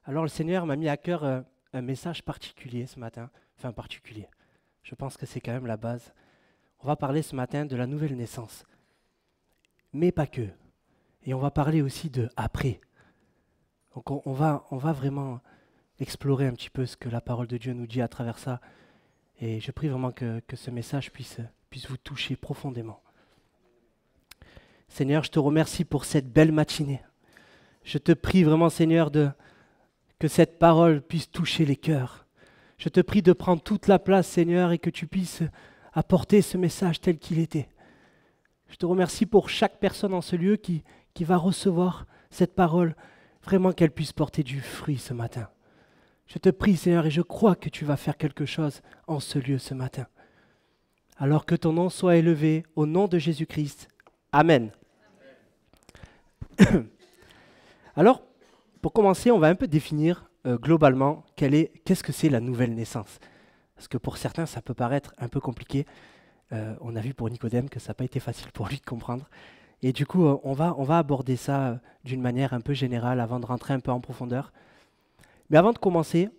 Alors le Seigneur m'a mis à cœur un message particulier ce matin, enfin particulier. Je pense que c'est quand même la base. On va parler ce matin de la nouvelle naissance, mais pas que. Et on va parler aussi de après. Donc on va vraiment explorer un petit peu ce que la parole de Dieu nous dit à travers ça. Et je prie vraiment que ce message puisse vous toucher profondément. Seigneur, je te remercie pour cette belle matinée. Je te prie vraiment, Seigneur, que cette parole puisse toucher les cœurs. Je te prie de prendre toute la place, Seigneur, et que tu puisses apporter ce message tel qu'il était. Je te remercie pour chaque personne en ce lieu qui va recevoir cette parole, vraiment qu'elle puisse porter du fruit ce matin. Je te prie, Seigneur, et je crois que tu vas faire quelque chose en ce lieu ce matin. Alors que ton nom soit élevé au nom de Jésus-Christ. Amen. Alors, pour commencer, on va un peu définir globalement qu'est-ce que c'est la nouvelle naissance. Parce que pour certains, ça peut paraître un peu compliqué. On a vu pour Nicodème que ça n'a pas été facile pour lui de comprendre. Et du coup, on va aborder ça d'une manière un peu générale avant de rentrer un peu en profondeur. Mais avant de commencer,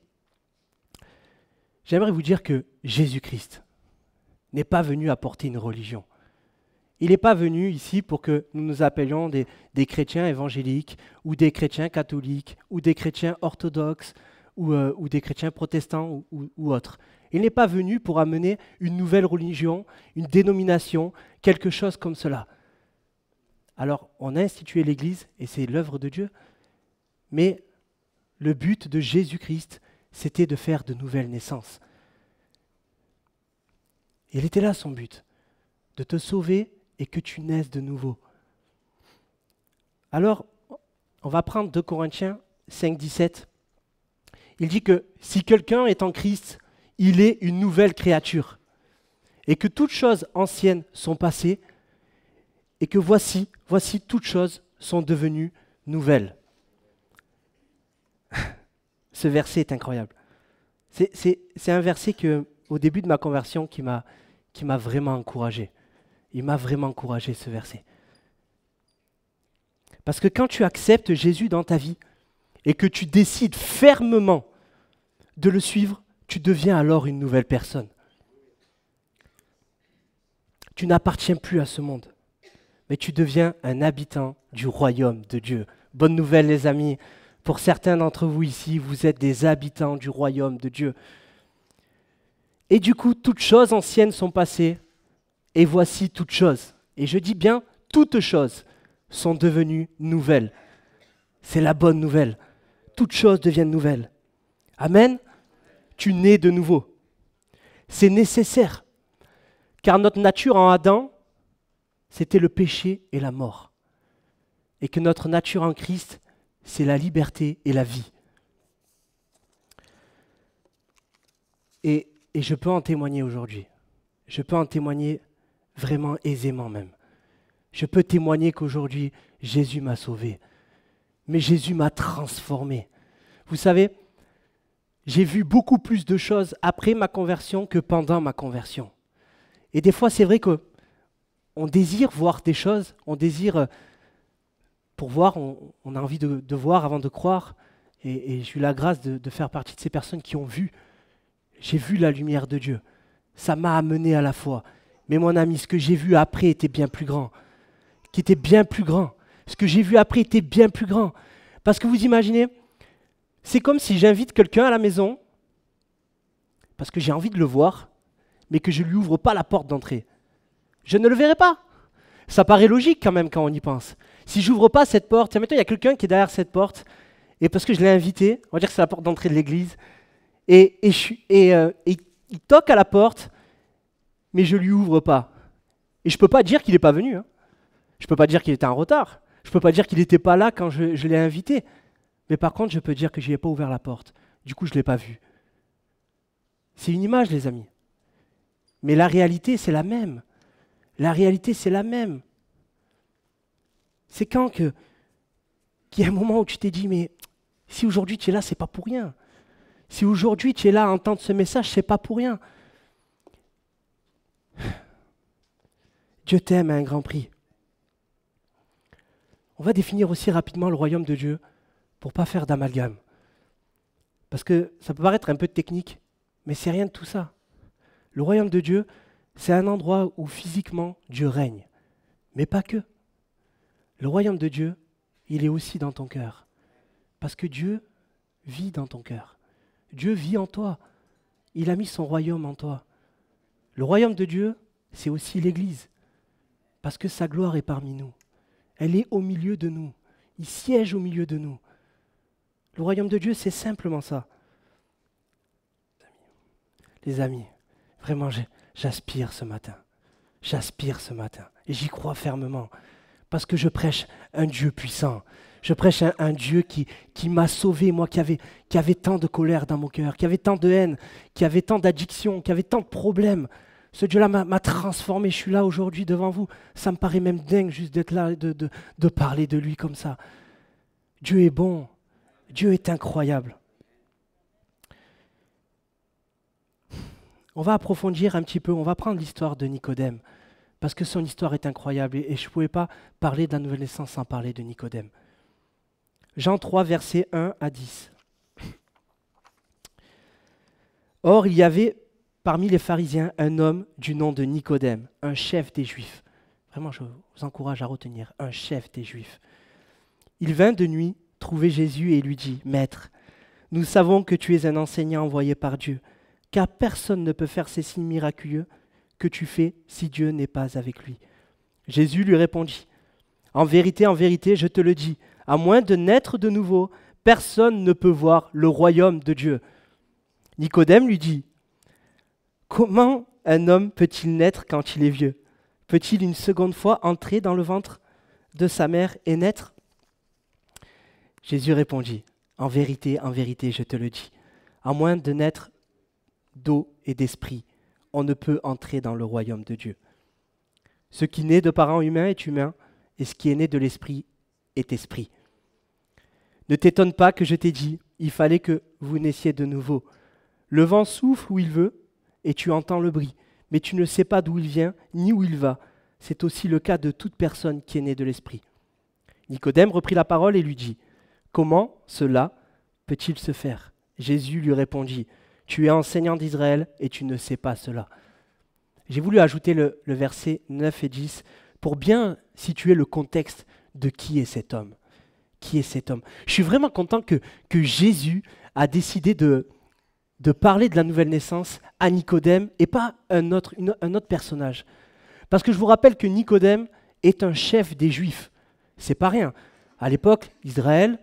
j'aimerais vous dire que Jésus-Christ n'est pas venu apporter une religion. Il n'est pas venu ici pour que nous nous appelions des chrétiens évangéliques, ou des chrétiens catholiques, ou des chrétiens orthodoxes, ou des chrétiens protestants, ou autres. Il n'est pas venu pour amener une nouvelle religion, une dénomination, quelque chose comme cela. Alors, on a institué l'Église, et c'est l'œuvre de Dieu, mais le but de Jésus-Christ, c'était de faire de nouvelles naissances. Il était là son but, de te sauver et que tu naisses de nouveau. Alors, on va prendre 2 Corinthiens 5, 17. Il dit que si quelqu'un est en Christ, il est une nouvelle créature, et que toutes choses anciennes sont passées, et que voici toutes choses sont devenues nouvelles. Ce verset est incroyable. C'est un verset que, au début de ma conversion, qui m'a vraiment encouragé. Il m'a vraiment encouragé, ce verset. Parce que quand tu acceptes Jésus dans ta vie et que tu décides fermement de le suivre, tu deviens alors une nouvelle personne. Tu n'appartiens plus à ce monde, mais tu deviens un habitant du royaume de Dieu. Bonne nouvelle, les amis. Pour certains d'entre vous ici, vous êtes des habitants du royaume de Dieu. Et du coup, toutes choses anciennes sont passées. Et voici toutes choses, et je dis bien toutes choses, sont devenues nouvelles. C'est la bonne nouvelle. Toutes choses deviennent nouvelles. Amen. Tu nais de nouveau. C'est nécessaire, car notre nature en Adam, c'était le péché et la mort. Et que notre nature en Christ, c'est la liberté et la vie. Et je peux en témoigner aujourd'hui. Je peux en témoigner vraiment aisément même. Je peux témoigner qu'aujourd'hui, Jésus m'a sauvé. Mais Jésus m'a transformé. Vous savez, j'ai vu beaucoup plus de choses après ma conversion que pendant ma conversion. Et des fois, c'est vrai qu'on désire voir des choses, on désire, pour voir, on a envie de voir avant de croire. Et j'ai eu la grâce de faire partie de ces personnes qui ont vu. J'ai vu la lumière de Dieu. Ça m'a amené à la foi. Mais mon ami, ce que j'ai vu après était bien plus grand. Qui était bien plus grand. Ce que j'ai vu après était bien plus grand. Parce que vous imaginez, c'est comme si j'invite quelqu'un à la maison, parce que j'ai envie de le voir, mais que je ne lui ouvre pas la porte d'entrée. Je ne le verrai pas. Ça paraît logique quand même quand on y pense. Si je n'ouvre pas cette porte, mettons, il y a quelqu'un qui est derrière cette porte, et parce que je l'ai invité, on va dire que c'est la porte d'entrée de l'église, et il toque à la porte, mais je ne lui ouvre pas. Et je ne peux pas dire qu'il n'est pas venu. Hein. Je ne peux pas dire qu'il était en retard. Je ne peux pas dire qu'il n'était pas là quand je l'ai invité. Mais par contre, je peux dire que je n'y ai pas ouvert la porte. Du coup, je ne l'ai pas vu. C'est une image, les amis. Mais la réalité, c'est la même. La réalité, c'est la même. C'est quand qu'il y a un moment où tu t'es dit, mais si aujourd'hui tu es là, c'est pas pour rien. Si aujourd'hui tu es là à entendre ce message, c'est pas pour rien. Dieu t'aime à un grand prix. On va définir aussi rapidement le royaume de Dieu pour ne pas faire d'amalgame. Parce que ça peut paraître un peu technique, mais c'est rien de tout ça. Le royaume de Dieu, c'est un endroit où physiquement Dieu règne, mais pas que. Le royaume de Dieu, il est aussi dans ton cœur, parce que Dieu vit dans ton cœur. Dieu vit en toi. Il a mis son royaume en toi. Le royaume de Dieu, c'est aussi l'Église, parce que sa gloire est parmi nous. Elle est au milieu de nous. Il siège au milieu de nous. Le royaume de Dieu, c'est simplement ça. Les amis, vraiment, j'aspire ce matin. J'aspire ce matin. Et j'y crois fermement. Parce que je prêche un Dieu puissant. Je prêche un Dieu qui m'a sauvé, moi qui avait tant de colère dans mon cœur, qui avait tant de haine, qui avait tant d'addiction, qui avait tant de problèmes. Ce Dieu-là m'a transformé. Je suis là aujourd'hui devant vous. Ça me paraît même dingue juste d'être là, de parler de lui comme ça. Dieu est bon. Dieu est incroyable. On va approfondir un petit peu, on va prendre l'histoire de Nicodème, parce que son histoire est incroyable et je ne pouvais pas parler de la nouvelle naissance sans parler de Nicodème. Jean 3, versets 1 à 10. Or, il y avait parmi les pharisiens un homme du nom de Nicodème, un chef des Juifs. Vraiment, je vous encourage à retenir, un chef des Juifs. Il vint de nuit trouver Jésus et lui dit, « Maître, nous savons que tu es un enseignant envoyé par Dieu, car personne ne peut faire ces signes miraculeux que tu fais si Dieu n'est pas avec lui. » Jésus lui répondit, « en vérité, je te le dis, à moins de naître de nouveau, personne ne peut voir le royaume de Dieu. » Nicodème lui dit, « Comment un homme peut-il naître quand il est vieux? Peut-il une seconde fois entrer dans le ventre de sa mère et naître ?» Jésus répondit, en vérité, je te le dis, à moins de naître d'eau et d'esprit, on ne peut entrer dans le royaume de Dieu. Ce qui naît de parents humains est humain, et ce qui est né de l'esprit est esprit. Ne t'étonne pas que je t'ai dit, il fallait que vous naissiez de nouveau. Le vent souffle où il veut, et tu entends le bruit, mais tu ne sais pas d'où il vient, ni où il va. C'est aussi le cas de toute personne qui est née de l'esprit. Nicodème reprit la parole et lui dit, « Comment cela peut-il se faire ?» Jésus lui répondit, « Tu es enseignant d'Israël et tu ne sais pas cela. » J'ai voulu ajouter le verset 9 et 10 pour bien situer le contexte de qui est cet homme. Qui est cet homme? Je suis vraiment content que Jésus a décidé de parler de la nouvelle naissance à Nicodème et pas un autre personnage. Parce que je vous rappelle que Nicodème est un chef des Juifs. C'est pas rien. À l'époque, Israël,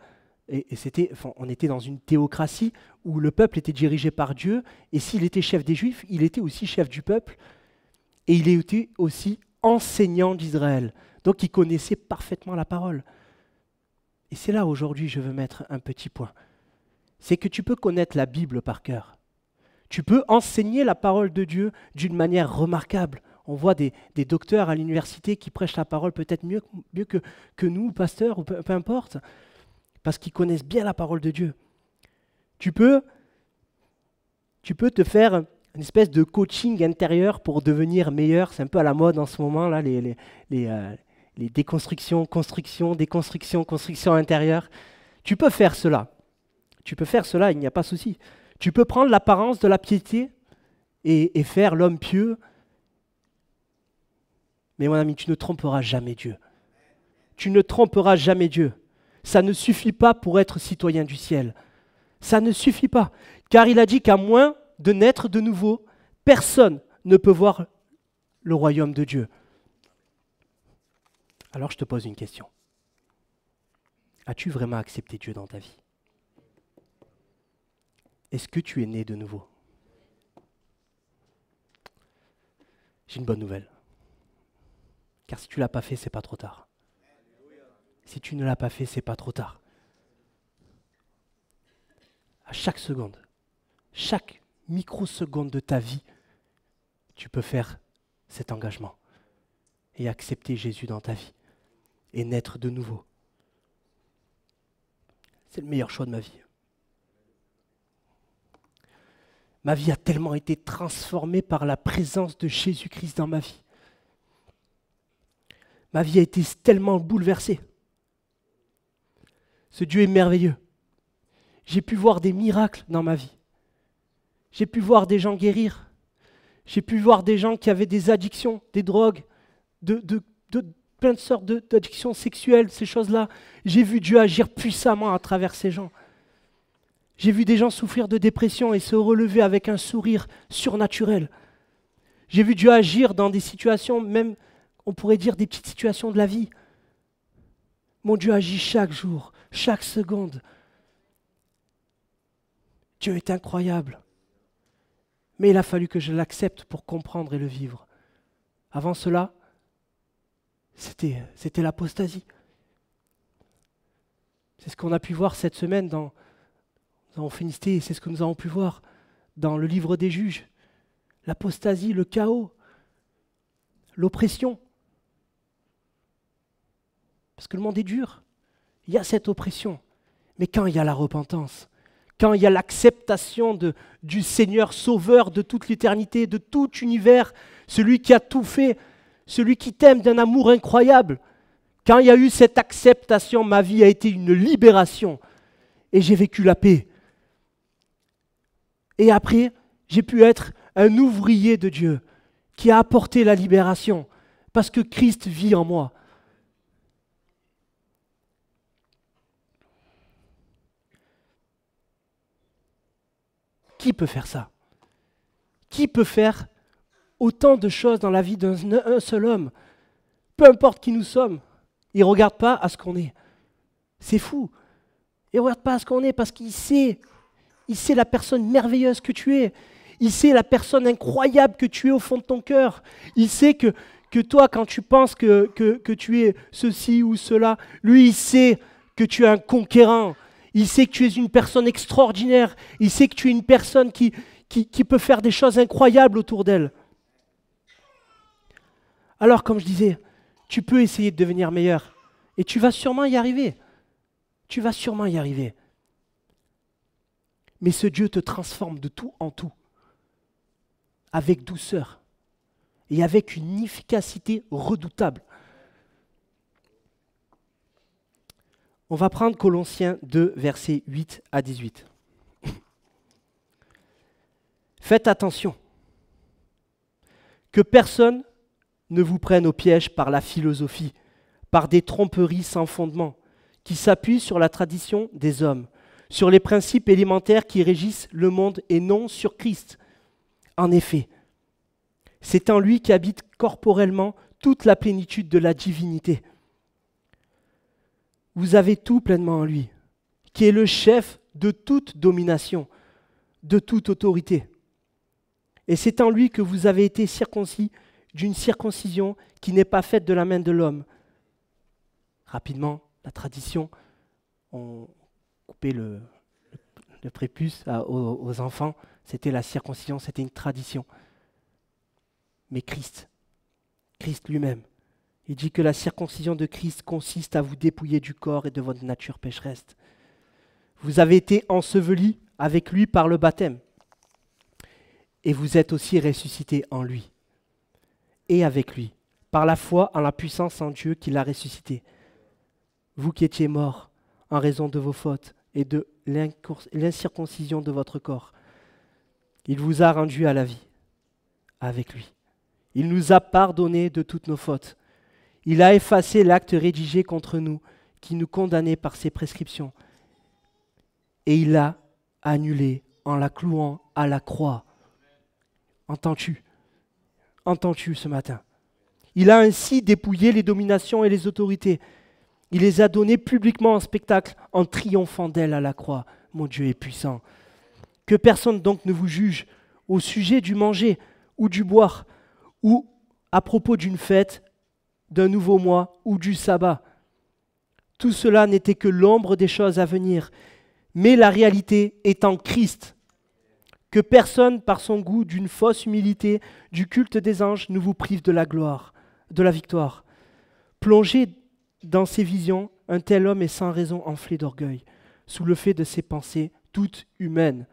on était dans une théocratie où le peuple était dirigé par Dieu, et s'il était chef des Juifs, il était aussi chef du peuple, et il était aussi enseignant d'Israël. Donc il connaissait parfaitement la parole. Et c'est là aujourd'hui je veux mettre un petit point. C'est que tu peux connaître la Bible par cœur. Tu peux enseigner la parole de Dieu d'une manière remarquable. On voit des docteurs à l'université qui prêchent la parole peut-être mieux que nous, pasteurs, ou peu importe, parce qu'ils connaissent bien la parole de Dieu. Tu peux te faire une espèce de coaching intérieur pour devenir meilleur. C'est un peu à la mode en ce moment, là, les déconstructions, constructions, déconstructions, constructions intérieures. Tu peux faire cela. Il n'y a pas de souci. Tu peux prendre l'apparence de la piété et faire l'homme pieux. Mais mon ami, tu ne tromperas jamais Dieu. Tu ne tromperas jamais Dieu. Ça ne suffit pas pour être citoyen du ciel. Ça ne suffit pas. Car il a dit qu'à moins de naître de nouveau, personne ne peut voir le royaume de Dieu. Alors je te pose une question. As-tu vraiment accepté Dieu dans ta vie? Est-ce que tu es né de nouveau? J'ai une bonne nouvelle. Car si tu ne l'as pas fait, c'est pas trop tard. Si tu ne l'as pas fait, c'est pas trop tard. À chaque seconde, chaque microseconde de ta vie, tu peux faire cet engagement et accepter Jésus dans ta vie et naître de nouveau. C'est le meilleur choix de ma vie. Ma vie a tellement été transformée par la présence de Jésus-Christ dans ma vie. Ma vie a été tellement bouleversée. Ce Dieu est merveilleux. J'ai pu voir des miracles dans ma vie. J'ai pu voir des gens guérir. J'ai pu voir des gens qui avaient des addictions, des drogues, de plein de sortes d'addictions sexuelles, ces choses-là. J'ai vu Dieu agir puissamment à travers ces gens. J'ai vu des gens souffrir de dépression et se relever avec un sourire surnaturel. J'ai vu Dieu agir dans des situations, même, on pourrait dire, des petites situations de la vie. Mon Dieu agit chaque jour, chaque seconde. Dieu est incroyable. Mais il a fallu que je l'accepte pour comprendre et le vivre. Avant cela, c'était l'apostasie. C'est ce qu'on a pu voir cette semaine dans Finistère, et c'est ce que nous avons pu voir dans le livre des juges. L'apostasie, le chaos, l'oppression. Parce que le monde est dur. Il y a cette oppression. Mais quand il y a la repentance, quand il y a l'acceptation du Seigneur sauveur de toute l'éternité, de tout univers, celui qui a tout fait, celui qui t'aime d'un amour incroyable, quand il y a eu cette acceptation, ma vie a été une libération et j'ai vécu la paix. Et après, j'ai pu être un ouvrier de Dieu qui a apporté la libération parce que Christ vit en moi. Qui peut faire ça? Qui peut faire autant de choses dans la vie d'un seul homme? Peu importe qui nous sommes, il ne regarde pas à ce qu'on est. C'est fou. Il ne regarde pas à ce qu'on est parce qu'il sait la personne merveilleuse que tu es. Il sait la personne incroyable que tu es au fond de ton cœur. Il sait que toi, quand tu penses que tu es ceci ou cela, lui, il sait que tu es un conquérant. Il sait que tu es une personne extraordinaire. Il sait que tu es une personne qui peut faire des choses incroyables autour d'elle. Alors, comme je disais, tu peux essayer de devenir meilleur. Et tu vas sûrement y arriver. Tu vas sûrement y arriver. Mais ce Dieu te transforme de tout en tout. Avec douceur. Et avec une efficacité redoutable. On va prendre Colossiens 2, versets 8 à 18. Faites attention. Que personne ne vous prenne au piège par la philosophie, par des tromperies sans fondement, qui s'appuient sur la tradition des hommes, sur les principes élémentaires qui régissent le monde et non sur Christ. En effet, c'est en lui qu'habite corporellement toute la plénitude de la divinité. Vous avez tout pleinement en lui, qui est le chef de toute domination, de toute autorité. Et c'est en lui que vous avez été circoncis d'une circoncision qui n'est pas faite de la main de l'homme. Rapidement, la tradition, on coupait le prépuce aux enfants, c'était la circoncision, c'était une tradition. Mais Christ lui-même, il dit que la circoncision de Christ consiste à vous dépouiller du corps et de votre nature pécheresse. Vous avez été ensevelis avec lui par le baptême. Et vous êtes aussi ressuscités en lui. Et avec lui, par la foi en la puissance en Dieu qui l'a ressuscité. Vous qui étiez morts en raison de vos fautes et de l'incirconcision de votre corps, il vous a rendus à la vie avec lui. Il nous a pardonné de toutes nos fautes. Il a effacé l'acte rédigé contre nous qui nous condamnait par ses prescriptions. Et il l'a annulé en la clouant à la croix. Entends-tu ce matin? Il a ainsi dépouillé les dominations et les autorités. Il les a données publiquement en spectacle en triomphant d'elles à la croix. Mon Dieu est puissant. Que personne donc ne vous juge au sujet du manger ou du boire ou à propos d'une fête, d'un nouveau mois ou du sabbat. Tout cela n'était que l'ombre des choses à venir, mais la réalité est en Christ. Que personne, par son goût d'une fausse humilité, du culte des anges, ne vous prive de la gloire, de la victoire. Plongé dans ses visions, un tel homme est sans raison enflé d'orgueil, sous le fait de ses pensées toutes humaines.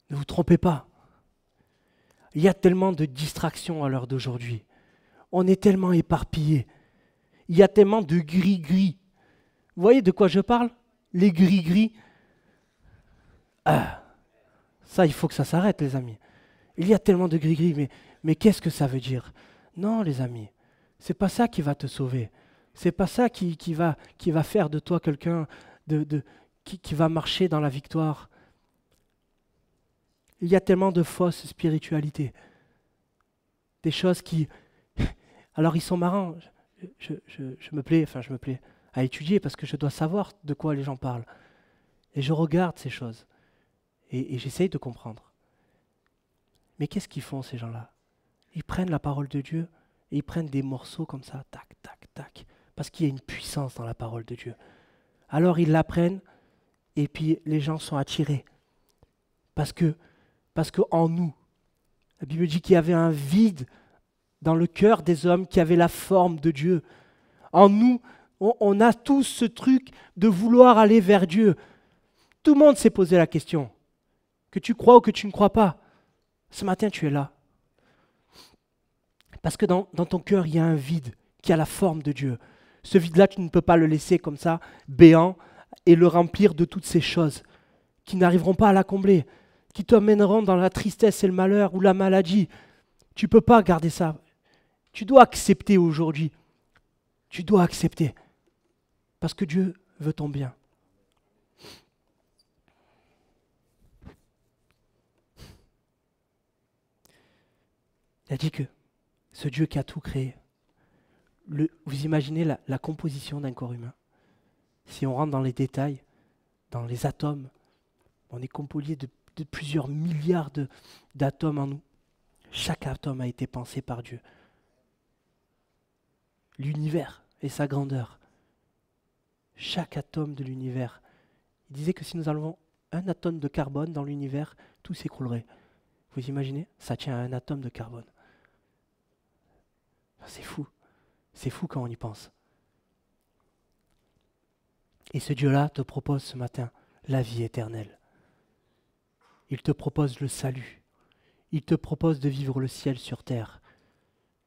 Ne vous trompez pas. Il y a tellement de distractions à l'heure d'aujourd'hui. On est tellement éparpillés. Il y a tellement de gris-gris. Vous voyez de quoi je parle? Les gris-gris. Ah, ça, il faut que ça s'arrête, les amis. Il y a tellement de gris-gris, mais qu'est-ce que ça veut dire? Non, les amis, c'est pas ça qui va te sauver. C'est pas ça qui va faire de toi quelqu'un qui va marcher dans la victoire. Il y a tellement de fausses spiritualités. Des choses qui... Alors ils sont marrants. Je me plais à étudier parce que je dois savoir de quoi les gens parlent. Et je regarde ces choses. Et j'essaye de comprendre. Mais qu'est-ce qu'ils font ces gens-là? Ils prennent la parole de Dieu et ils prennent des morceaux comme ça, tac, tac, tac. Parce qu'il y a une puissance dans la parole de Dieu. Alors ils la prennent et puis les gens sont attirés. Parce que en nous, la Bible dit qu'il y avait un vide dans le cœur des hommes qui avait la forme de Dieu. En nous, on a tous ce truc de vouloir aller vers Dieu. Tout le monde s'est posé la question. Que tu crois ou que tu ne crois pas, ce matin tu es là. Parce que dans ton cœur, il y a un vide qui a la forme de Dieu. Ce vide-là, tu ne peux pas le laisser comme ça, béant, et le remplir de toutes ces choses qui n'arriveront pas à la combler, qui t'emmèneront dans la tristesse et le malheur ou la maladie. Tu ne peux pas garder ça. Tu dois accepter aujourd'hui. Tu dois accepter. Parce que Dieu veut ton bien. Il a dit que ce Dieu qui a tout créé, vous imaginez la composition d'un corps humain. Si on rentre dans les détails, dans les atomes, on est composé de plusieurs milliards d'atomes en nous. Chaque atome a été pensé par Dieu. L'univers et sa grandeur. Chaque atome de l'univers. Il disait que si nous enlevons un atome de carbone dans l'univers, tout s'écroulerait. Vous imaginez? Ça tient à un atome de carbone. C'est fou. C'est fou quand on y pense. Et ce Dieu-là te propose ce matin la vie éternelle. Il te propose le salut. Il te propose de vivre le ciel sur terre.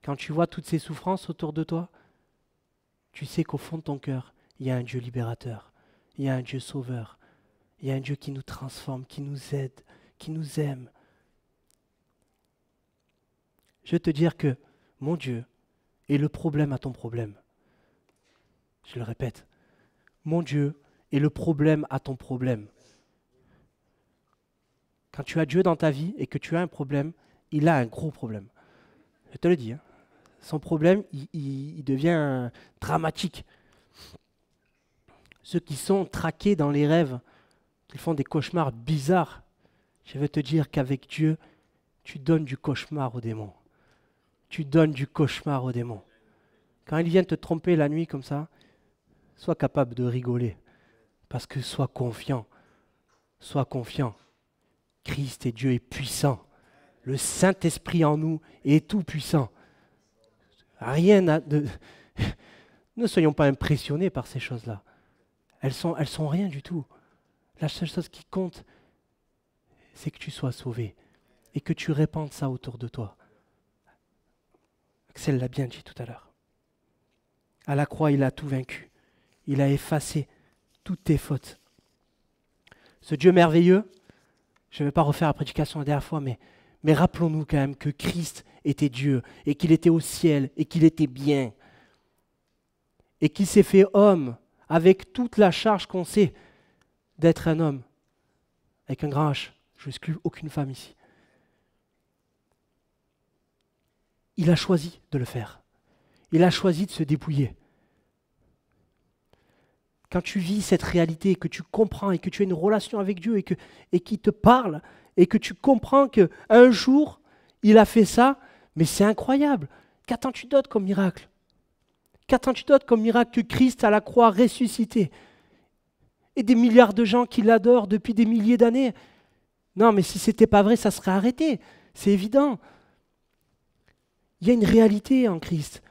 Quand tu vois toutes ces souffrances autour de toi, tu sais qu'au fond de ton cœur, il y a un Dieu libérateur. Il y a un Dieu sauveur. Il y a un Dieu qui nous transforme, qui nous aide, qui nous aime. Je veux te dire que mon Dieu est le problème à ton problème. Je le répète. Mon Dieu est le problème à ton problème. Quand tu as Dieu dans ta vie et que tu as un problème, il a un gros problème. Je te le dis. Son problème, il devient dramatique. Ceux qui sont traqués dans les rêves, qui font des cauchemars bizarres, je veux te dire qu'avec Dieu, tu donnes du cauchemar aux démons. Tu donnes du cauchemar aux démons. Quand ils viennent te tromper la nuit comme ça, sois capable de rigoler. Parce que sois confiant. Sois confiant. Christ et Dieu est puissant. Le Saint-Esprit en nous est tout puissant. Rien de... Ne soyons pas impressionnés par ces choses-là. Elles sont rien du tout. La seule chose qui compte, c'est que tu sois sauvé et que tu répandes ça autour de toi. Axel l'a bien dit tout à l'heure. À la croix, il a tout vaincu. Il a effacé toutes tes fautes. Ce Dieu merveilleux, je ne vais pas refaire la prédication la dernière fois, mais rappelons-nous quand même que Christ était Dieu et qu'il était au ciel et qu'il était bien. Et qu'il s'est fait homme avec toute la charge qu'on sait d'être un homme. Avec un grand H. Je n'exclus aucune femme ici. Il a choisi de le faire. Il a choisi de se dépouiller. Quand tu vis cette réalité, que tu comprends et que tu as une relation avec Dieu et qu'il te parle et que tu comprends qu'un jour, il a fait ça, mais c'est incroyable. Qu'attends-tu d'autre comme miracle? Qu'attends-tu d'autre comme miracle que Christ à la croix ressuscité? Et des milliards de gens qui l'adorent depuis des milliers d'années. Non, mais si ce n'était pas vrai, ça serait arrêté. C'est évident. Il y a une réalité en Christ.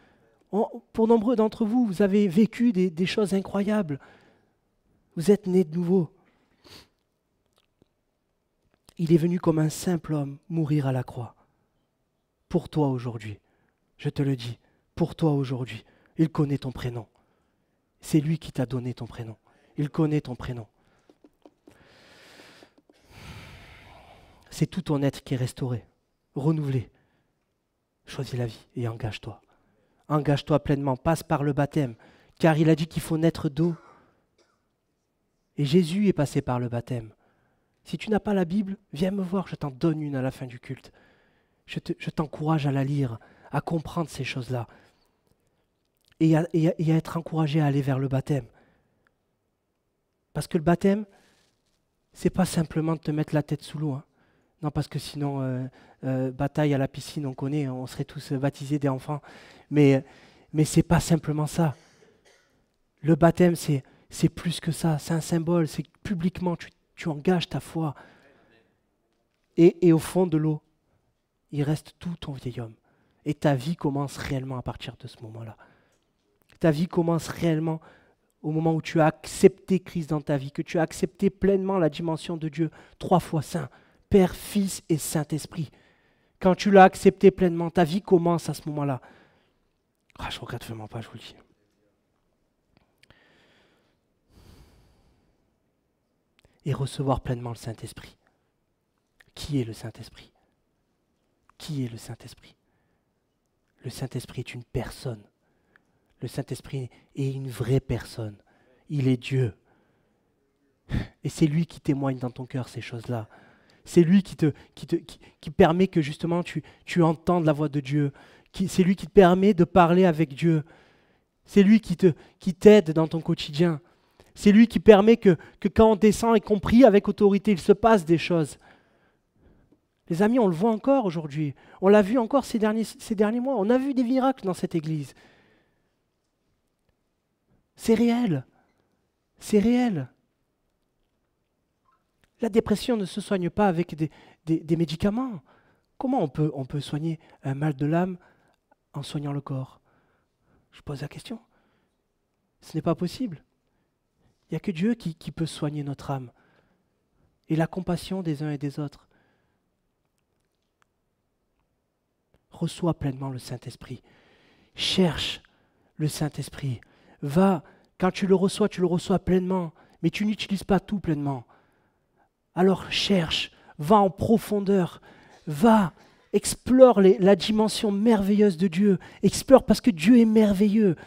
Pour nombreux d'entre vous, vous avez vécu des choses incroyables. Vous êtes nés de nouveau. Il est venu comme un simple homme mourir à la croix. Pour toi aujourd'hui. Je te le dis, pour toi aujourd'hui. Il connaît ton prénom. C'est lui qui t'a donné ton prénom. Il connaît ton prénom. C'est tout ton être qui est restauré, renouvelé. Choisis la vie et engage-toi. Engage-toi pleinement, passe par le baptême, car il a dit qu'il faut naître d'eau. Et Jésus est passé par le baptême. Si tu n'as pas la Bible, viens me voir, je t'en donne une à la fin du culte. Je t'encourage à la lire, à comprendre ces choses-là. Et à être encouragé à aller vers le baptême. Parce que le baptême, c'est pas simplement de te mettre la tête sous l'eau. Non, parce que sinon, bataille à la piscine, on connaît, on serait tous baptisés des enfants. Mais c'est pas simplement ça. Le baptême, c'est plus que ça. C'est un symbole, c'est que publiquement, tu engages ta foi. Et au fond de l'eau, il reste tout ton vieil homme. Et ta vie commence réellement à partir de ce moment-là. Ta vie commence réellement au moment où tu as accepté Christ dans ta vie, que tu as accepté pleinement la dimension de Dieu, 3 fois saint, Père, Fils et Saint-Esprit. Quand tu l'as accepté pleinement, ta vie commence à ce moment-là. Ah, je ne regrette vraiment pas, je vous le dis. Et recevoir pleinement le Saint-Esprit. Qui est le Saint-Esprit? Qui est le Saint-Esprit? Le Saint-Esprit est une personne. Le Saint-Esprit est une vraie personne. Il est Dieu. Et c'est lui qui témoigne dans ton cœur ces choses-là. C'est lui qui permet que justement tu entendes la voix de Dieu. C'est lui qui te permet de parler avec Dieu. C'est lui qui t'aide dans ton quotidien. C'est lui qui permet que quand on descend et qu'on prie avec autorité, il se passe des choses. Les amis, on le voit encore aujourd'hui. On l'a vu encore ces derniers mois. On a vu des miracles dans cette église. C'est réel. C'est réel. La dépression ne se soigne pas avec des médicaments. Comment on peut soigner un mal de l'âme en soignant le corps? Je pose la question. Ce n'est pas possible. Il n'y a que Dieu qui peut soigner notre âme. Et la compassion des uns et des autres. Reçois pleinement le Saint-Esprit. Cherche le Saint-Esprit. Va, quand tu le reçois pleinement, mais tu n'utilises pas tout pleinement. Alors cherche, va en profondeur, va, explore la dimension merveilleuse de Dieu. Explore parce que Dieu est merveilleux.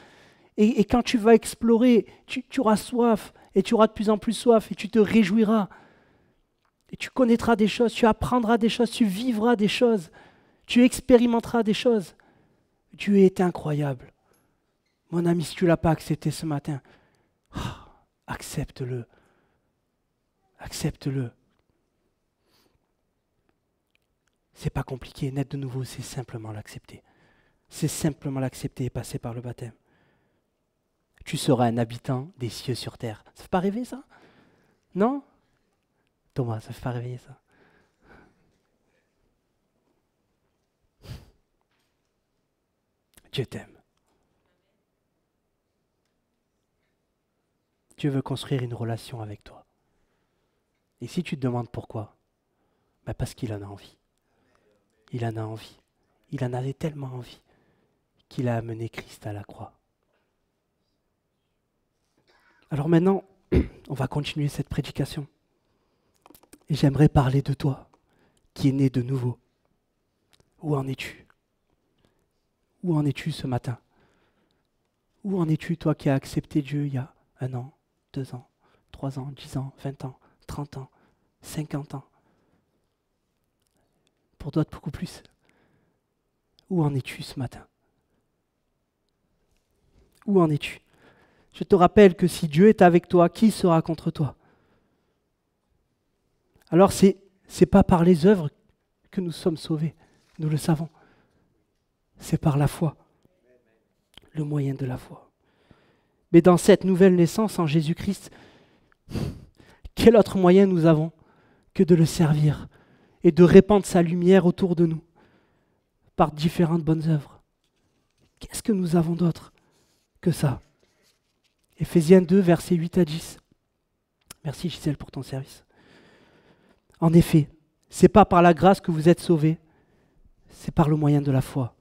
Et quand tu vas explorer, tu auras soif, et tu auras de plus en plus soif, et tu te réjouiras. Et tu connaîtras des choses, tu apprendras des choses, tu vivras des choses, tu expérimenteras des choses. Dieu est incroyable. Mon ami, si tu ne l'as pas accepté ce matin, accepte-le. Accepte-le. C'est pas compliqué, naître de nouveau, c'est simplement l'accepter. C'est simplement l'accepter et passer par le baptême. Tu seras un habitant des cieux sur terre. Ça ne fait pas rêver ça? Non? Thomas, ça ne fait pas rêver ça? Dieu t'aime. Dieu veut construire une relation avec toi. Et si tu te demandes pourquoi, parce qu'il en a envie. Il en a envie. Il en avait tellement envie qu'il a amené Christ à la croix. Alors maintenant, on va continuer cette prédication. Et j'aimerais parler de toi, qui es né de nouveau. Où en es-tu? Où en es-tu ce matin? Où en es-tu, toi qui as accepté Dieu il y a 1 an, 2 ans, 3 ans, 10 ans, 20 ans, 30 ans, 50 ans? Pour d'autres, beaucoup plus. Où en es-tu ce matin? Où en es-tu? Je te rappelle que si Dieu est avec toi, qui sera contre toi? Alors c'est pas par les œuvres que nous sommes sauvés, nous le savons. C'est par la foi, le moyen de la foi. Mais dans cette nouvelle naissance en Jésus-Christ, quel autre moyen nous avons que de le servir et de répandre sa lumière autour de nous par différentes bonnes œuvres? Qu'est-ce que nous avons d'autre que ça? Éphésiens 2, versets 8 à 10. Merci Gisèle pour ton service. En effet, ce n'est pas par la grâce que vous êtes sauvés, c'est par le moyen de la foi.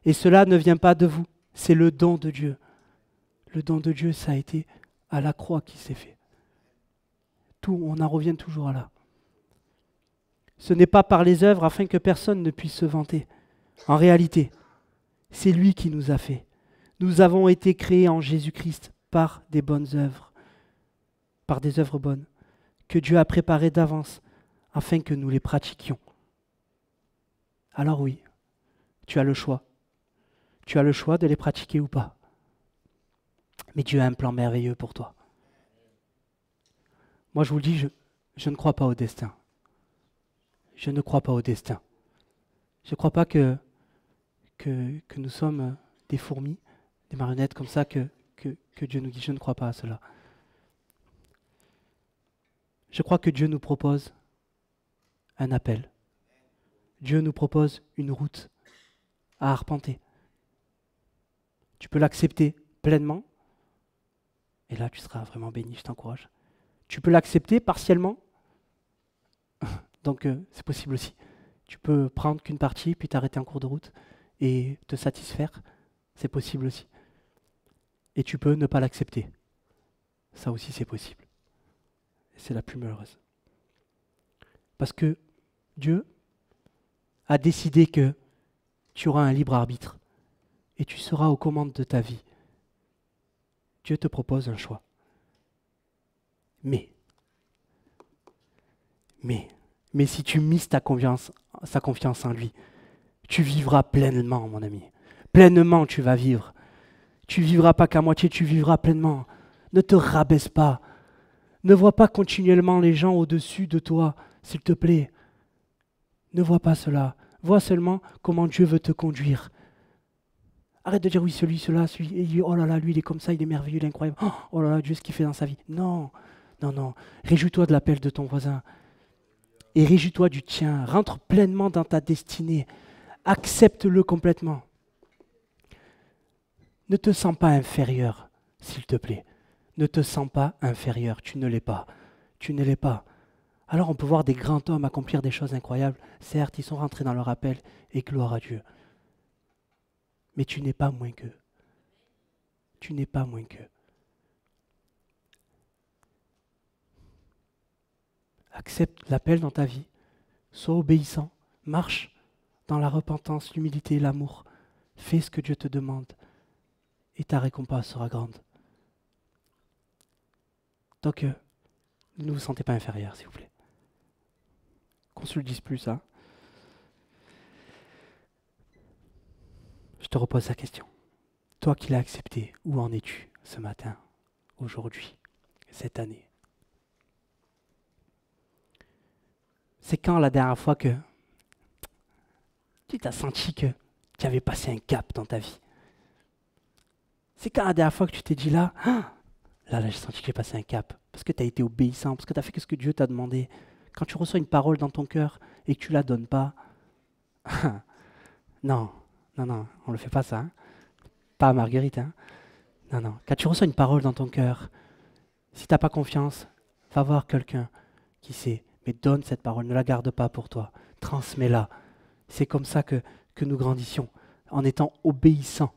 Et cela ne vient pas de vous, c'est le don de Dieu. Le don de Dieu, ça a été à la croix qui s'est fait. Tout, on en revient toujours à là. Ce n'est pas par les œuvres afin que personne ne puisse se vanter. En réalité, c'est lui qui nous a fait. Nous avons été créés en Jésus-Christ par des bonnes œuvres, par des œuvres bonnes, que Dieu a préparées d'avance afin que nous les pratiquions. Alors oui, tu as le choix. Tu as le choix de les pratiquer ou pas. Mais Dieu a un plan merveilleux pour toi. Moi, je vous le dis, je ne crois pas au destin. Je ne crois pas au destin. Je ne crois pas que nous sommes des fourmis, des marionnettes comme ça que Dieu nous guide. Je ne crois pas à cela. Je crois que Dieu nous propose un appel. Dieu nous propose une route à arpenter. Tu peux l'accepter pleinement, et là tu seras vraiment béni, je t'encourage. Tu peux l'accepter partiellement, donc c'est possible aussi. Tu peux prendre qu'une partie, puis t'arrêter en cours de route et te satisfaire, c'est possible aussi. Et tu peux ne pas l'accepter. Ça aussi c'est possible. Et c'est la plus malheureuse. Parce que Dieu a décidé que tu auras un libre arbitre et tu seras aux commandes de ta vie. Dieu te propose un choix. Mais si tu mises sa confiance en lui, tu vivras pleinement, mon ami. Pleinement, tu vas vivre. Tu vivras pas qu'à moitié, tu vivras pleinement. Ne te rabaisse pas. Ne vois pas continuellement les gens au-dessus de toi, s'il te plaît. Ne vois pas cela. Vois seulement comment Dieu veut te conduire. Arrête de dire oui, celui-là, celui, oh là là, lui il est comme ça, il est merveilleux, il est incroyable. Oh là là, Dieu ce qu'il fait dans sa vie. Non, non, non. Réjouis-toi de l'appel de ton voisin. Et réjouis-toi du tien. Rentre pleinement dans ta destinée. Accepte-le complètement. Ne te sens pas inférieur, s'il te plaît. Ne te sens pas inférieur. Tu ne l'es pas. Tu ne l'es pas. Alors on peut voir des grands hommes accomplir des choses incroyables. Certes, ils sont rentrés dans leur appel et gloire à Dieu. Mais tu n'es pas moins qu'eux. Tu n'es pas moins qu'eux. Accepte l'appel dans ta vie. Sois obéissant. Marche dans la repentance, l'humilité et l'amour. Fais ce que Dieu te demande. Et ta récompense sera grande. Donc, ne vous sentez pas inférieur, s'il vous plaît. Qu'on se le dise plus, hein. Je te repose la question. Toi qui l'as accepté, où en es-tu ce matin, aujourd'hui, cette année? C'est quand la dernière fois que tu t'as senti que tu avais passé un cap dans ta vie? C'est quand la dernière fois que tu t'es dit là, j'ai senti que j'ai passé un cap, parce que tu as été obéissant, parce que tu as fait ce que Dieu t'a demandé. Quand tu reçois une parole dans ton cœur et que tu ne la donnes pas, non, on ne le fait pas ça. Hein. Pas à Marguerite. Hein. Non. Quand tu reçois une parole dans ton cœur, si tu n'as pas confiance, va voir quelqu'un qui sait, mais donne cette parole, ne la garde pas pour toi, transmets-la. C'est comme ça que nous grandissions, en étant obéissants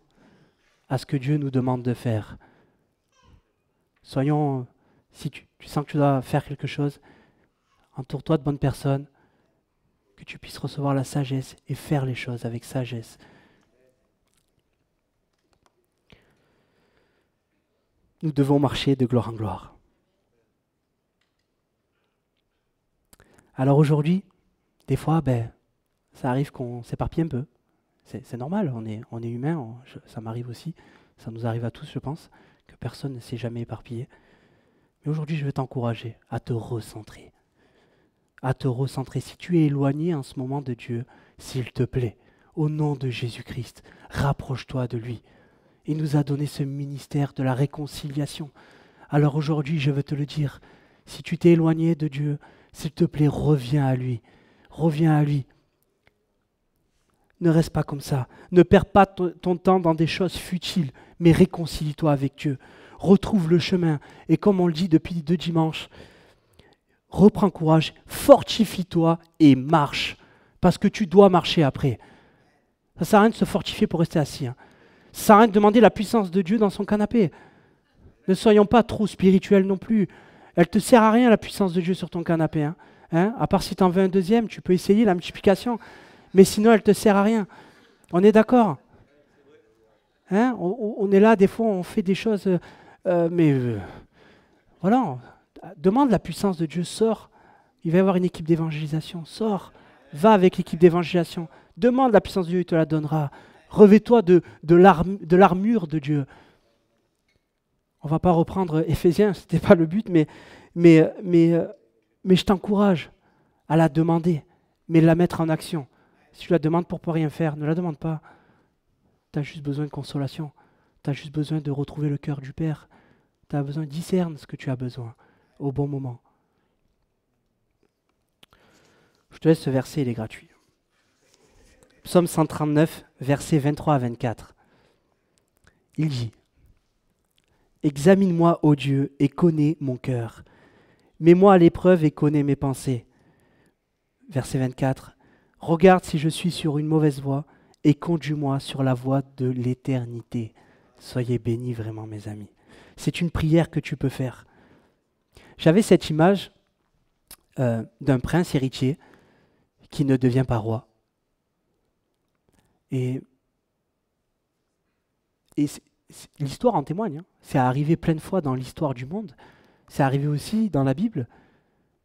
à ce que Dieu nous demande de faire. Soyons, si tu sens que tu dois faire quelque chose, entoure-toi de bonnes personnes, que tu puisses recevoir la sagesse et faire les choses avec sagesse. Nous devons marcher de gloire en gloire. Alors aujourd'hui, des fois, ça arrive qu'on s'éparpille un peu. C'est normal, on est humain, ça m'arrive aussi, ça nous arrive à tous, je pense, que personne ne s'est jamais éparpillé. Mais aujourd'hui, je veux t'encourager à te recentrer. À te recentrer. Si tu es éloigné en ce moment de Dieu, s'il te plaît, au nom de Jésus-Christ, rapproche-toi de lui. Il nous a donné ce ministère de la réconciliation. Alors aujourd'hui, je veux te le dire, si tu t'es éloigné de Dieu, s'il te plaît, reviens à lui. Reviens à lui. Ne reste pas comme ça. Ne perds pas ton temps dans des choses futiles, mais réconcilie-toi avec Dieu. Retrouve le chemin. Et comme on le dit depuis 2 dimanches, reprends courage, fortifie-toi et marche. Parce que tu dois marcher après. Ça ne sert à rien de se fortifier pour rester assis. Ça ne sert à rien de demander la puissance de Dieu dans son canapé. Ne soyons pas trop spirituels non plus. Elle ne te sert à rien, la puissance de Dieu sur ton canapé. À part si tu en veux un deuxième, tu peux essayer la multiplication. Mais sinon, elle ne te sert à rien. On est d'accord? On est là, des fois, on fait des choses... voilà, demande la puissance de Dieu, sors. Il va y avoir une équipe d'évangélisation, sors. Va avec l'équipe d'évangélisation. Demande la puissance de Dieu, il te la donnera. Revêt-toi de l'armure de Dieu. On ne va pas reprendre Éphésiens, ce n'était pas le but, mais je t'encourage à la demander, mais la mettre en action. Si tu la demandes pour ne pas rien faire, ne la demande pas. Tu as juste besoin de consolation. Tu as juste besoin de retrouver le cœur du Père. Tu as besoin de discerner ce que tu as besoin au bon moment. Je te laisse ce verset, il est gratuit. Psaume 139, versets 23 à 24. Il dit: Examine-moi, ô Dieu, et connais mon cœur. Mets-moi à l'épreuve et connais mes pensées. Verset 24. Regarde si je suis sur une mauvaise voie et conduis-moi sur la voie de l'éternité. Soyez bénis vraiment, mes amis. C'est une prière que tu peux faire. J'avais cette image d'un prince héritier qui ne devient pas roi. Et l'histoire en témoigne. C'est arrivé plein de fois dans l'histoire du monde. C'est arrivé aussi dans la Bible.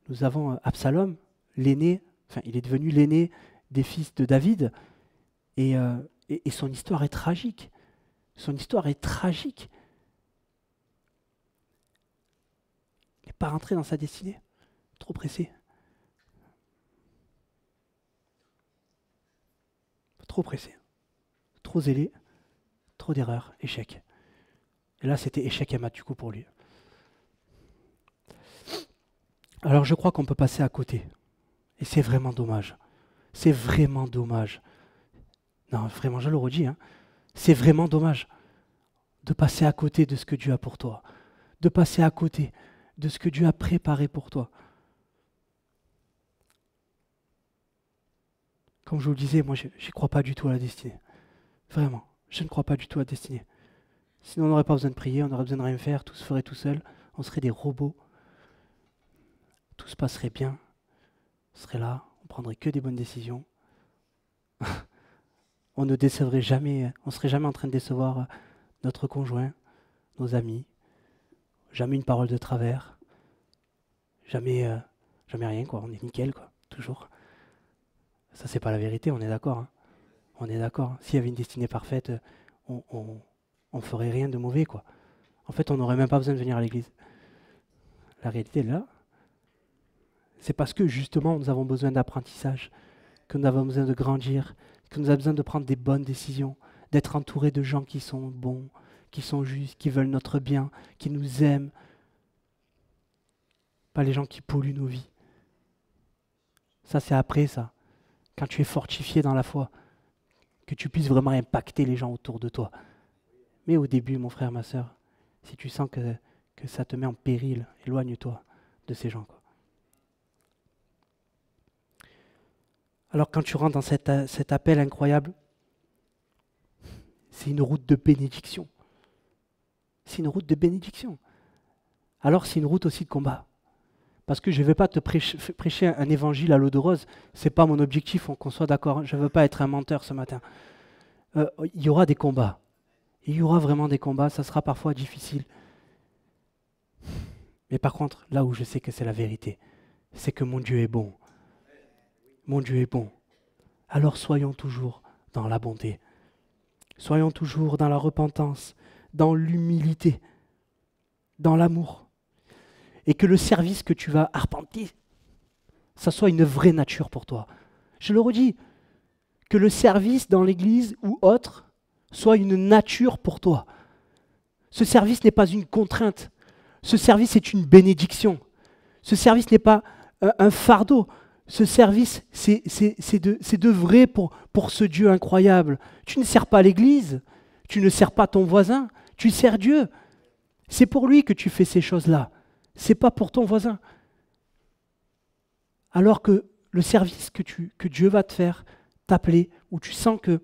Nous avons Absalom, l'aîné, il est devenu l'aîné des fils de David. Et son histoire est tragique. Son histoire est tragique. Il n'est pas rentré dans sa destinée. Trop pressé. Trop pressé. Trop zélé. Trop d'erreurs. Échec. Et là, c'était échec et mat du coup pour lui. Alors je crois qu'on peut passer à côté. Et c'est vraiment dommage. C'est vraiment dommage. Non, vraiment, je le redis. C'est vraiment dommage de passer à côté de ce que Dieu a pour toi. De passer à côté de ce que Dieu a préparé pour toi. Comme je vous le disais, moi, je n'y crois pas du tout à la destinée. Vraiment, je ne crois pas du tout à la destinée. Sinon, on n'aurait pas besoin de prier, on n'aurait besoin de rien faire, tout se ferait tout seul, on serait des robots. Tout se passerait bien, on serait là, on prendrait que des bonnes décisions. On ne décevrait jamais, on serait jamais en train de décevoir notre conjoint, nos amis, jamais une parole de travers, jamais rien quoi, on est nickel quoi, toujours. Ça c'est pas la vérité, on est d'accord. On est d'accord. S'il y avait une destinée parfaite, on ferait rien de mauvais quoi. En fait, on n'aurait même pas besoin de venir à l'église. La réalité est là. C'est parce que justement nous avons besoin d'apprentissage, que nous avons besoin de grandir, que nous avons besoin de prendre des bonnes décisions, d'être entourés de gens qui sont bons, qui sont justes, qui veulent notre bien, qui nous aiment. Pas les gens qui polluent nos vies. Ça c'est après ça. Quand tu es fortifié dans la foi, que tu puisses vraiment impacter les gens autour de toi. Mais au début, mon frère, ma sœur, si tu sens que ça te met en péril, éloigne-toi de ces gens, quoi. Alors quand tu rentres dans cet appel incroyable, c'est une route de bénédiction. C'est une route de bénédiction. Alors c'est une route aussi de combat. Parce que je ne vais pas te prêcher un évangile à l'eau de rose. Ce n'est pas mon objectif, qu'on soit d'accord. Je ne veux pas être un menteur ce matin. Il y aura des combats. Il y aura vraiment des combats. Ça sera parfois difficile. Mais par contre, là où je sais que c'est la vérité, c'est que mon Dieu est bon. Mon Dieu est bon. Alors soyons toujours dans la bonté. Soyons toujours dans la repentance, dans l'humilité, dans l'amour. Et que le service que tu vas arpenter, ça soit une vraie nature pour toi. Je le redis, que le service dans l'église ou autre soit une nature pour toi. Ce service n'est pas une contrainte. Ce service est une bénédiction. Ce service n'est pas un fardeau. Ce service, c'est de vrai pour ce Dieu incroyable. Tu ne sers pas l'église, tu ne sers pas ton voisin, tu sers Dieu. C'est pour lui que tu fais ces choses-là. C'est pas pour ton voisin. Alors que le service que Dieu va te faire, t'appeler, ou tu sens que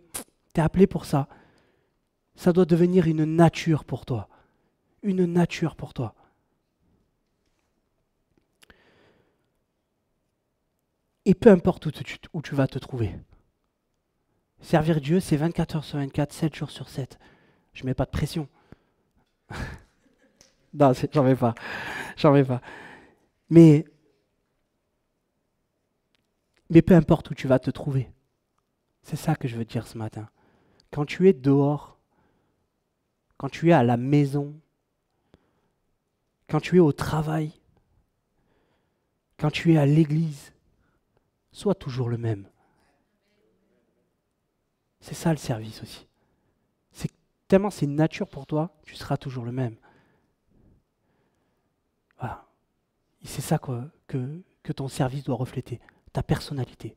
tu es appelé pour ça, ça doit devenir une nature pour toi. une nature pour toi. Et peu importe où tu vas te trouver. Servir Dieu, c'est 24 heures sur 24, 7 jours sur 7. Je ne mets pas de pression. Non, j'en mets pas. J'en mets pas. Mais peu importe où tu vas te trouver. C'est ça que je veux dire ce matin. Quand tu es dehors, quand tu es à la maison, quand tu es au travail, quand tu es à l'église, sois toujours le même. C'est ça le service aussi. Tellement c'est une nature pour toi, tu seras toujours le même. Voilà. Et c'est ça que ton service doit refléter, ta personnalité.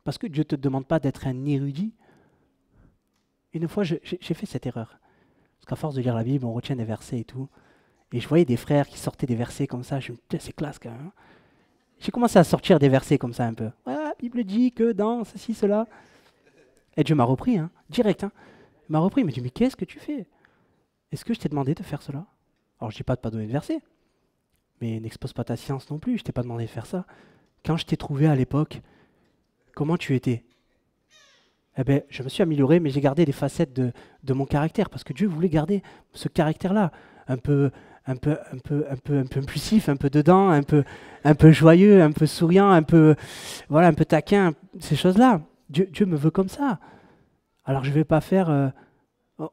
Parce que Dieu ne te demande pas d'être un érudit. Une fois, j'ai fait cette erreur. Parce qu'à force de lire la Bible, on retient des versets et tout. Et je voyais des frères qui sortaient des versets comme ça. Je me disais, c'est classe quand même. Hein. J'ai commencé à sortir des versets comme ça un peu. Ouais, la Bible dit que dans ceci, cela. Et Dieu m'a repris, hein, direct. Hein. Il m'a repris, il m'a dit, mais qu'est-ce que tu fais? Est-ce que je t'ai demandé de faire cela? Alors je ne dis pas de ne pas donner de verset. Mais n'expose pas ta science non plus, je t'ai pas demandé de faire ça. Quand je t'ai trouvé à l'époque, comment tu étais? Eh bien, je me suis amélioré, mais j'ai gardé des facettes de mon caractère, parce que Dieu voulait garder ce caractère-là, un peu impulsif, un peu dedans, un peu joyeux, un peu souriant, un peu taquin, ces choses-là. Dieu me veut comme ça. Alors je ne vais pas faire...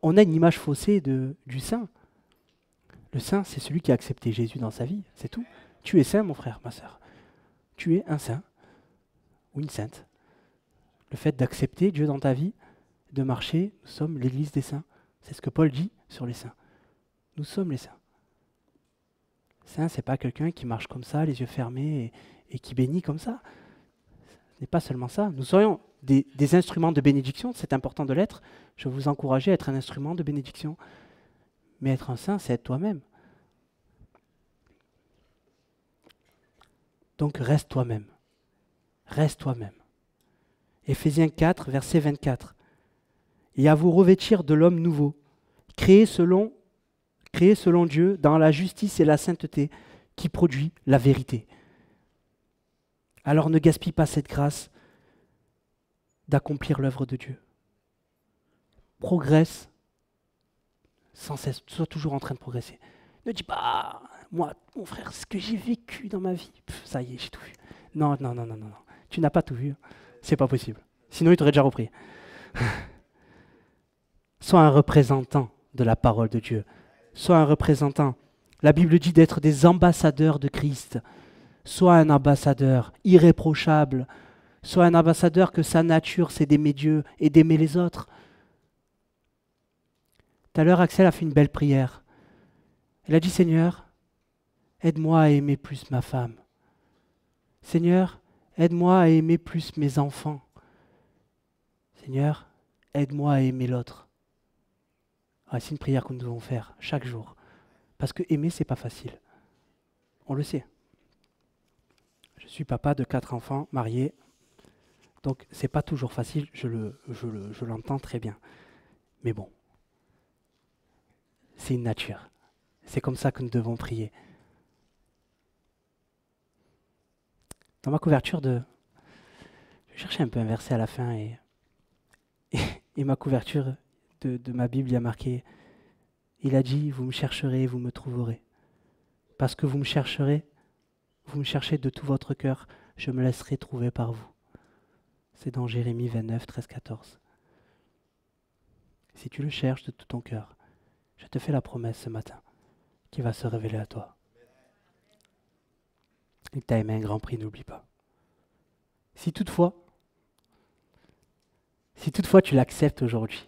on a une image faussée du saint. Le saint, c'est celui qui a accepté Jésus dans sa vie, c'est tout. Tu es saint, mon frère, ma sœur. Tu es un saint ou une sainte. Le fait d'accepter Dieu dans ta vie, de marcher, nous sommes l'église des saints. C'est ce que Paul dit sur les saints. Nous sommes les saints. Saint, c'est pas quelqu'un qui marche comme ça, les yeux fermés, et qui bénit comme ça. Ce n'est pas seulement ça. Nous serions des instruments de bénédiction, c'est important de l'être. Je vous encourage à être un instrument de bénédiction. Mais être un saint, c'est être toi-même. Donc reste toi-même. Reste toi-même. Éphésiens 4, verset 24. Et à vous revêtir de l'homme nouveau, créé selon Dieu dans la justice et la sainteté qui produit la vérité. Alors ne gaspille pas cette grâce d'accomplir l'œuvre de Dieu. Progresse sans cesse, sois toujours en train de progresser. Ne dis pas, ah, moi, mon frère, ce que j'ai vécu dans ma vie, ça y est, j'ai tout vu. Non. Tu n'as pas tout vu. C'est pas possible. Sinon, il t'aurait déjà repris. Sois un représentant de la parole de Dieu. Sois un représentant. La Bible dit d'être des ambassadeurs de Christ. Sois un ambassadeur irréprochable. Sois un ambassadeur que sa nature, c'est d'aimer Dieu et d'aimer les autres. Tout à l'heure, Axel a fait une belle prière. Elle a dit, Seigneur, aide-moi à aimer plus ma femme. Seigneur, aide-moi à aimer plus mes enfants. Seigneur, aide-moi à aimer l'autre. Ah, c'est une prière que nous devons faire chaque jour. Parce que aimer, c'est pas facile. On le sait. Je suis papa de 4 enfants, marié. Donc, c'est pas toujours facile, je l'entends très bien. Mais bon, c'est une nature. C'est comme ça que nous devons prier. Dans ma couverture je cherchais un peu un verset à la fin et ma couverture de ma Bible y a marqué, il a dit, vous me chercherez, vous me trouverez. Parce que vous me chercherez de tout votre cœur, je me laisserai trouver par vous. C'est dans Jérémie 29, 13, 14. Si tu le cherches de tout ton cœur, je te fais la promesse ce matin qu'il va se révéler à toi. Il t'a aimé un grand prix, n'oublie pas. Si toutefois tu l'acceptes aujourd'hui,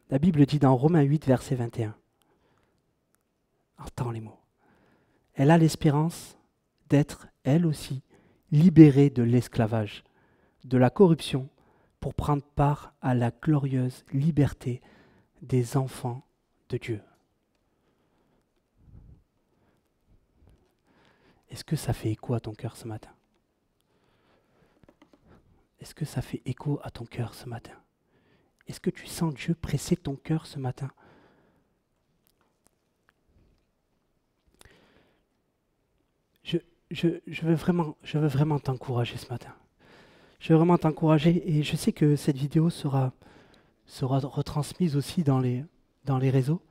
la Bible dit dans Romains 8, verset 21, entends les mots, elle a l'espérance d'être, elle aussi, libérée de l'esclavage, de la corruption, pour prendre part à la glorieuse liberté des enfants de Dieu. Est-ce que ça fait écho à ton cœur ce matin? Est-ce que ça fait écho à ton cœur ce matin? Est-ce que tu sens Dieu presser ton cœur ce matin? Je veux vraiment t'encourager ce matin. Je veux vraiment t'encourager et je sais que cette vidéo sera retransmise aussi dans les réseaux.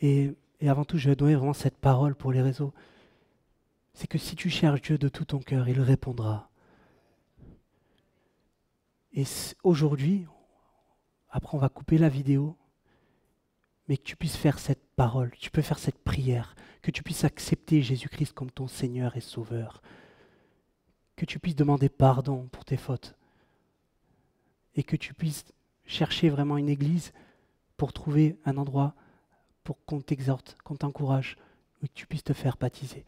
Et avant tout, je vais donner vraiment cette parole pour les réseaux. C'est que si tu cherches Dieu de tout ton cœur, il répondra. Et aujourd'hui, après on va couper la vidéo, mais que tu puisses faire cette parole, tu peux faire cette prière, que tu puisses accepter Jésus-Christ comme ton Seigneur et Sauveur, que tu puisses demander pardon pour tes fautes, et que tu puisses chercher vraiment une église pour trouver un endroit pour qu'on t'exhorte, qu'on t'encourage, où tu puisses te faire baptiser.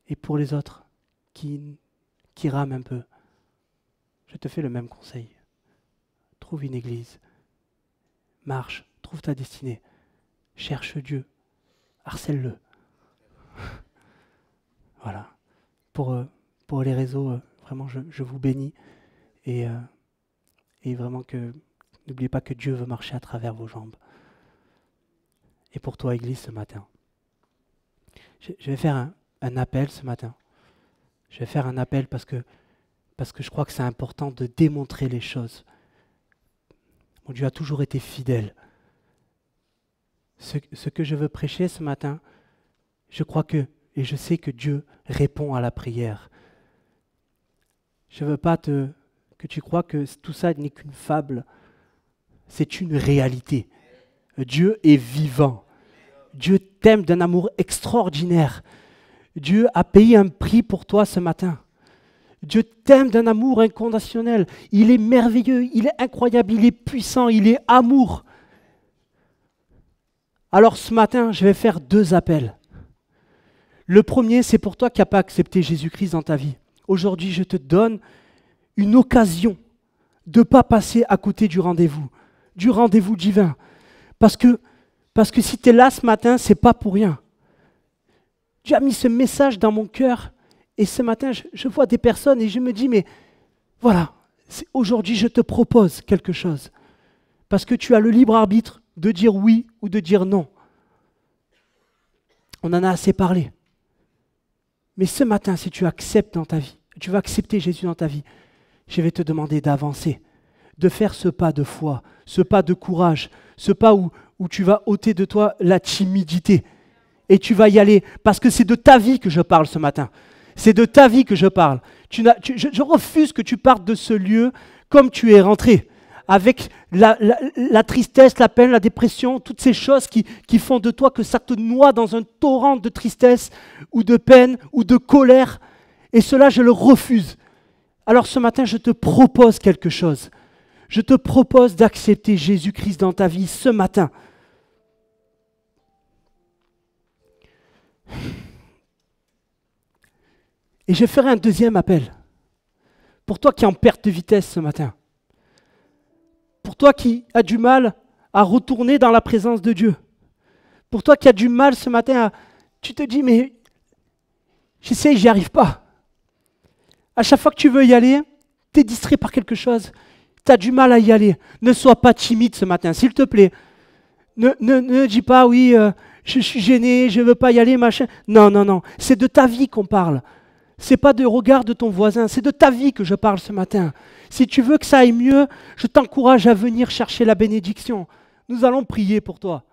Et pour les autres qui rament un peu, je te fais le même conseil. Trouve une église, marche, trouve ta destinée, cherche Dieu, harcèle-le. Voilà. Pour les réseaux, vraiment, je vous bénis. Et vraiment que n'oubliez pas que Dieu veut marcher à travers vos jambes. Et pour toi, Église, ce matin, je vais faire un appel ce matin. Je vais faire un appel parce que je crois que c'est important de démontrer les choses. Mon Dieu a toujours été fidèle. Ce que je veux prêcher ce matin, je crois et je sais que Dieu répond à la prière. Je ne veux pas que tu crois que tout ça n'est qu'une fable. C'est une réalité. Dieu est vivant. Dieu t'aime d'un amour extraordinaire. Dieu a payé un prix pour toi ce matin. Dieu t'aime d'un amour inconditionnel. Il est merveilleux, il est incroyable, il est puissant, il est amour. Alors ce matin, je vais faire 2 appels. Le premier, c'est pour toi qui n'as pas accepté Jésus-Christ dans ta vie. Aujourd'hui, je te donne une occasion de ne pas passer à côté du rendez-vous divin. Parce que si tu es là ce matin, ce n'est pas pour rien. Dieu a mis ce message dans mon cœur et ce matin, je vois des personnes et je me dis, mais voilà, aujourd'hui, je te propose quelque chose. Parce que tu as le libre arbitre de dire oui ou de dire non. On en a assez parlé. Mais ce matin, si tu acceptes dans ta vie, tu vas accepter Jésus dans ta vie, je vais te demander d'avancer, de faire ce pas de foi, ce pas de courage, ce pas où tu vas ôter de toi la timidité. Et tu vas y aller, parce que c'est de ta vie que je parle ce matin. C'est de ta vie que je parle. Je refuse que tu partes de ce lieu comme tu es rentré, avec la tristesse, la peine, la dépression, toutes ces choses qui font de toi que ça te noie dans un torrent de tristesse ou de peine ou de colère. Et cela, je le refuse. Alors ce matin, je te propose quelque chose. Je te propose d'accepter Jésus-Christ dans ta vie ce matin. Et je ferai un 2e appel. Pour toi qui es en perte de vitesse ce matin. Pour toi qui as du mal à retourner dans la présence de Dieu. Pour toi qui as du mal ce matin tu te dis, mais j'essaie, j'y arrive pas. À chaque fois que tu veux y aller, tu es distrait par quelque chose. Tu as du mal à y aller. Ne sois pas timide ce matin, s'il te plaît. Ne dis pas, oui, je suis gêné, je ne veux pas y aller, machin. Non, non, non. C'est de ta vie qu'on parle. Ce n'est pas de regard de ton voisin, c'est de ta vie que je parle ce matin. Si tu veux que ça aille mieux, je t'encourage à venir chercher la bénédiction. Nous allons prier pour toi.